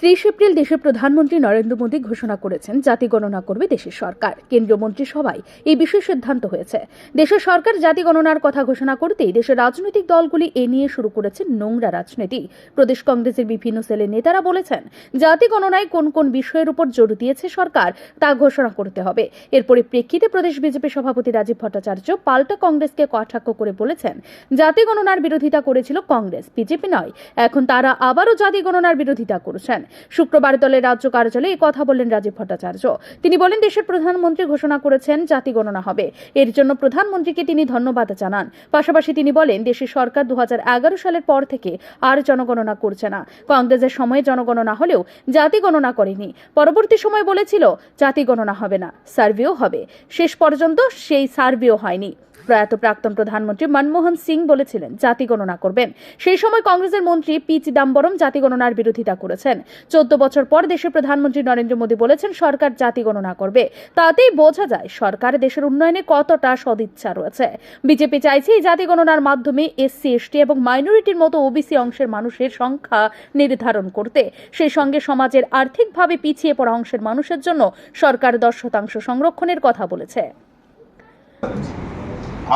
৩০ April দেশের প্রধানমন্ত্রী নরেন্দ্র মোদী ঘোষণা করেছেন জাতি গণনা করবে দেশের সরকার। কেন্দ্রীয় মন্ত্রিসভায় এই বিষয়ে সিদ্ধান্ত হয়েছে। দেশের সরকার জাতি গণনার কথা ঘোষণা করতেই দেশের রাজনৈতিক দলগুলি এ নিয়ে শুরু করেছে নোংরা রাজনীতি। প্রদেশ কংগ্রেসের বিভিন্ন সেলের নেতারা বলেছেন, জাতি গণনায় কোন কোন বিষয়ের উপর জোর দিয়েছে সরকার তা ঘোষণা করতে হবে। এর পরিপ্রেক্ষিতে প্রদেশ বিজেপি সভাপতি রাজীব ভট্টাচার্য পাল্টা কংগ্রেসকে কটাক্ষ করে বলেছেন, জাতি গণনার বিরোধিতা করেছিল কংগ্রেস, বিজেপি নয়। এখন তারা আবারও জাতি গণনার বিরোধিতা করছেন। শুক্রবার দলের রাজ্য কার্যালয়ে এই কথা বললেন রাজীব ভট্টাচার্য। তিনি বলেন, দেশের প্রধানমন্ত্রী ঘোষণা করেছেন জাতি গণনা হবে, এর জন্য প্রধানমন্ত্রীকে তিনি ধন্যবাদ জানান। পাশাপাশি তিনি বলেন, দেশের সরকার 2011 সালের পর থেকে আর জনগণনা করছে না। কংগ্রেসের সময়ে জনগণনা হলেও জাতি গণনা করেনি। পরবর্তী সময় বলেছিল জাতি গণনা হবে না, সার্ভেও হবে। শেষ পর্যন্ত সেই সার্ভেও হয়নি। প্রয়াত প্রাক্তন প্রধানমন্ত্রী মনমোহন সিং বলেছিলেন জাতি গণনা করবেন। সেই সময় কংগ্রেসের মন্ত্রী পি চিদাম্বরম জাতি গণনার বিরোধিতা করেছেন। 14 বছর পর দেশের প্রধানমন্ত্রী নরেন্দ্র মোদী বলেছেন সরকার জাতি গণনা করবে। তাতেই বোঝা যায় সরকার দেশের উন্নয়নে কতটা সদিচ্ছা রয়েছে। বিজেপি চাইছে এই জাতি গণনার মাধ্যমে এসসি, এসটি এবং মাইনরিটির মতো ওবিসি অংশের মানুষের সংখ্যা নির্ধারণ করতে। সেই সঙ্গে সমাজের আর্থিকভাবে পিছিয়ে পড়া অংশের মানুষের জন্য সরকার 10% সংরক্ষণের কথা বলেছে।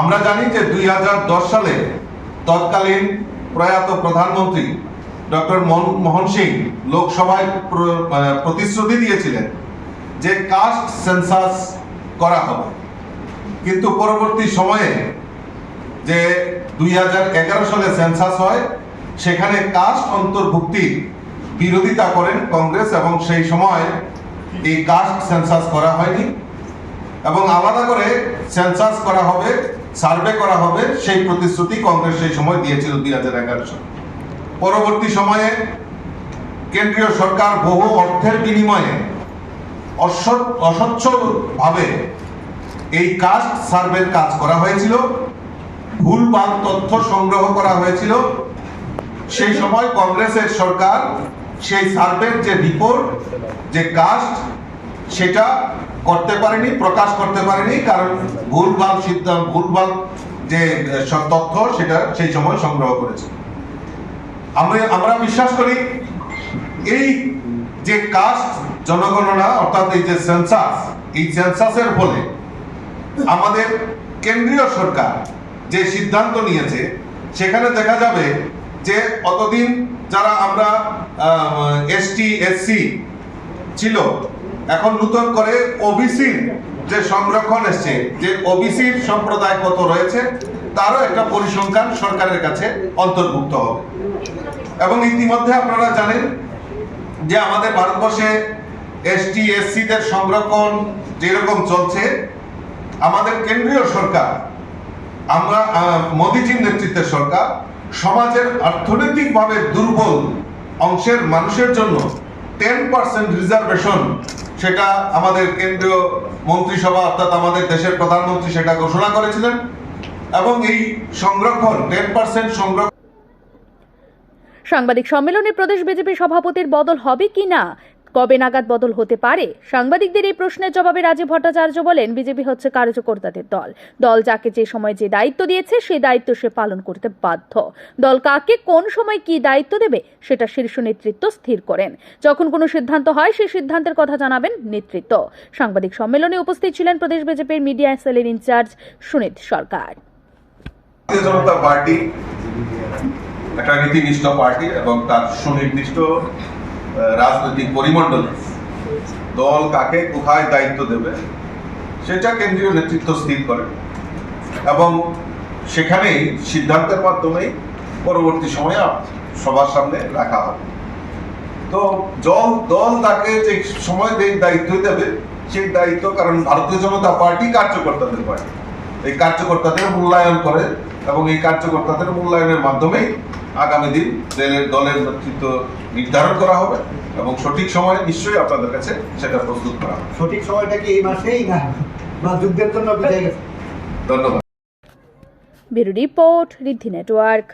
আমরা জানি যে 2010 সালে তৎকালীন প্রয়াত প্রধানমন্ত্রী ডক্টর মনমোহন সিং লোকসভায় প্রতিশ্রুতি দিয়েছিলেন যে কাস্ট সেন্সাস করা হবে, কিন্তু পরবর্তী সময়ে যে 2011 সালে সেন্সাস হয় সেখানে কাস্ট অন্তর্ভুক্তি বিরোধিতা করেন কংগ্রেস এবং সেই সময় এই কাস্ট সেন্সাস করা হয়নি এবং আলাদা করে সেন্সাস করা হবে, সার্ভে করা হবে, সেই প্রতিশ্রুতি কংগ্রেস সেই সময় দিয়েছিল 2011 সালে। পরবর্তী সময়ে কেন্দ্রীয় সরকার বহু অর্থের বিনিময়ে অস্বচ্ছভাবে এই কাস্ট সার্ভের কাজ করা হয়েছিল, ভুলভাল তথ্য সংগ্রহ করা হয়েছিল। সেই সময় কংগ্রেসের সরকার সেই সার্ভের যে রিপোর্ট, যে কাস্ট, সেটা করতে পারেনি, প্রকাশ করতে পারেনি, কারণ ভুলভাল সিদ্ধান্ত, ভুলভাল যে তথ্য সেটা সেই সময় সংগ্রহ করেছে। আমরা বিশ্বাস করি এই যে কাস্ট জনগণনা অর্থাৎ এই যে সেন্সাস, এই সেন্সাসের ফলে আমাদের কেন্দ্রীয় সরকার যে সিদ্ধান্ত নিয়েছে সেখানে দেখা যাবে যে অতদিন যারা আমরা এসটি, এসসি ছিল, এখন নতুন করে ওবিসির যে সংরক্ষণ এসছে, যে ওবিসির সম্প্রদায় কত রয়েছে তারও একটা পরিসংখ্যান সরকারের কাছে অন্তর্ভুক্ত হবে। এবং ইতিমধ্যে আপনারা জানেন যে আমাদের ভারতবর্ষে এসটি, এসসিদের সংরক্ষণ যেরকম চলছে, আমাদের কেন্দ্রীয় সরকার, আমরা মোদীজির নেতৃত্বের সরকার সমাজের অর্থনৈতিকভাবে দুর্বল অংশের মানুষের জন্য 10% রিজার্ভেশন, সেটা আমাদের কেন্দ্রীয় মন্ত্রিসভা অর্থাৎ আমাদের দেশের প্রধানমন্ত্রী সেটা ঘোষণা করেছিলেন এবং এই সংরক্ষণ 10% সংরক্ষণ। সাংবাদিক সম্মেলনে প্রদেশ বিজেপি সভাপতির বদল হবে কিনা, কবে নাগাদ বদল হতে পারে, সাংবাদিকদের এই প্রশ্নের জবাবে রাজীব ভট্টাচার্য বলেন, বিজেপি হচ্ছে কার্যকর্তাদের দল। দল যাকে যে সময় যে দায়িত্ব দিয়েছে সেই দায়িত্ব সে পালন করতে বাধ্য। দল কাকে কোন সময় কি দায়িত্ব দেবে সেটা শীর্ষ নেতৃত্ব স্থির করেন। যখন কোনো সিদ্ধান্ত হয় সেই সিদ্ধান্তের কথা জানাবেন নেতৃত্ব। সাংবাদিক সম্মেলনে উপস্থিত ছিলেন প্রদেশ বিজেপির মিডিয়া সেলের ইনচার্জ সুনীত সরকার। ভারতীয় জনতা পার্টি একটা নীতিনিষ্ঠ পার্টি এবং তার সুনির্দিষ্ট রাজনৈতিক পরিমণ্ডলে দল কাকে কোথায় দায়িত্ব দেবে সেটা কেন্দ্রীয় নেতৃত্ব স্থির করে এবং সেখানেই সিদ্ধান্তের মাধ্যমেই পরবর্তী সময়ে সবার সামনে রাখা হবে। তো দল তাকে যে সময় দায়িত্ব দেবে সেই দায়িত্ব, কারণ ভারতীয় জনতা পার্টি কার্যকর্তাদের পার্টি, এই কার্যকর্তাদের মূল্যায়ন করে এবং এই কার্যকর্তাদের মূল্যায়নের মাধ্যমেই আগামী দিন দলের নেতৃত্ব নির্ধারণ করা হবে এবং সঠিক সময়ে নিশ্চয়ই আপনাদের কাছে সেটা প্রস্তুত করা হবে। সঠিক সময়টা কি এই মাসেই না যুদ্ধের জন্য বিদায় গেছে? ধন্যবাদ। ব্যুরো রিপোর্ট, ঋদ্ধি নেটওয়ার্ক।